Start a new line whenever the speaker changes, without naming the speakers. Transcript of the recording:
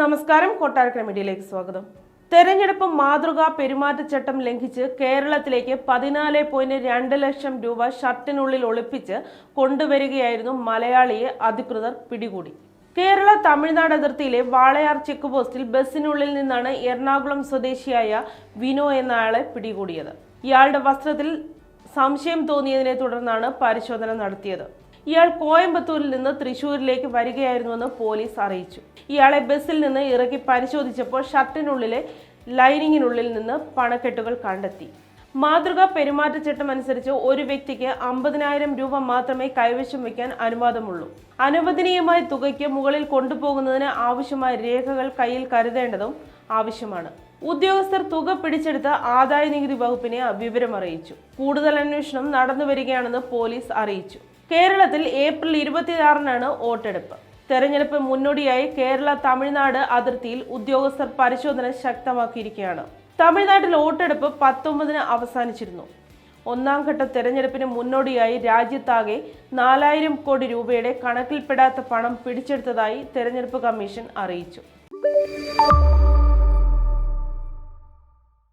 നമസ്കാരം, കൊട്ടാരക്കര മീഡിയയിലേക്ക് സ്വാഗതം. തെരഞ്ഞെടുപ്പ് മാതൃകാ പെരുമാറ്റച്ചട്ടം ലംഘിച്ച് കേരളത്തിലേക്ക് 14.2 ലക്ഷം രൂപ ഷർട്ടിനുള്ളിൽ ഒളിപ്പിച്ച് കൊണ്ടുവരികയായിരുന്നു മലയാളിയെ അധികൃതർ പിടികൂടി. കേരള തമിഴ്നാട് അതിർത്തിയിലെ വാളയാർ ചെക്ക് പോസ്റ്റിൽ ബസ്സിനുള്ളിൽ നിന്നാണ് എറണാകുളം സ്വദേശിയായ വിനോ എന്നയാളെ പിടികൂടിയത്. ഇയാളുടെ വസ്ത്രത്തിൽ സംശയം തോന്നിയതിനെ തുടർന്നാണ് പരിശോധന നടത്തിയത്. ഇയാൾ കോയമ്പത്തൂരിൽ നിന്ന് തൃശൂരിലേക്ക് വരികയായിരുന്നുവെന്ന് പോലീസ് അറിയിച്ചു. ഇയാളെ ബസ്സിൽ നിന്ന് ഇറക്കി പരിശോധിച്ചപ്പോൾ ഷർട്ടിനുള്ളിലെ ലൈനിങ്ങിനുള്ളിൽ നിന്ന് പണക്കെട്ടുകൾ കണ്ടെത്തി. മാതൃകാ പെരുമാറ്റച്ചട്ടം അനുസരിച്ച് ഒരു വ്യക്തിക്ക് 50,000 രൂപ മാത്രമേ കൈവശം വയ്ക്കാൻ അനുവാദമുള്ളൂ. അനുവദനീയമായ തുകയ്ക്ക് മുകളിൽ കൊണ്ടുപോകുന്നതിന് ആവശ്യമായ രേഖകൾ കയ്യിൽ കരുതേണ്ടതും ആവശ്യമാണ്. ഉദ്യോഗസ്ഥർ തുക പിടിച്ചെടുത്ത് ആദായനികുതി വകുപ്പിനെ വിവരം അറിയിച്ചു. കൂടുതൽ അന്വേഷണം നടന്നുവരികയാണെന്ന് പോലീസ് അറിയിച്ചു. കേരളത്തിൽ ഏപ്രിൽ 26-നാണ് വോട്ടെടുപ്പ്. തെരഞ്ഞെടുപ്പ് മുന്നോടിയായി കേരള തമിഴ്നാട് അതിർത്തിയിൽ ഉദ്യോഗസ്ഥർ പരിശോധന ശക്തമാക്കിയിരിക്കുകയാണ്. തമിഴ്നാട്ടിൽ വോട്ടെടുപ്പ് 19-ന് അവസാനിച്ചിരുന്നു. ഒന്നാം ഘട്ട തെരഞ്ഞെടുപ്പിന് മുന്നോടിയായി രാജ്യത്താകെ 4,000 കോടി രൂപയുടെ കണക്കിൽപ്പെടാത്ത പണം പിടിച്ചെടുത്തതായി തെരഞ്ഞെടുപ്പ് കമ്മീഷൻ അറിയിച്ചു.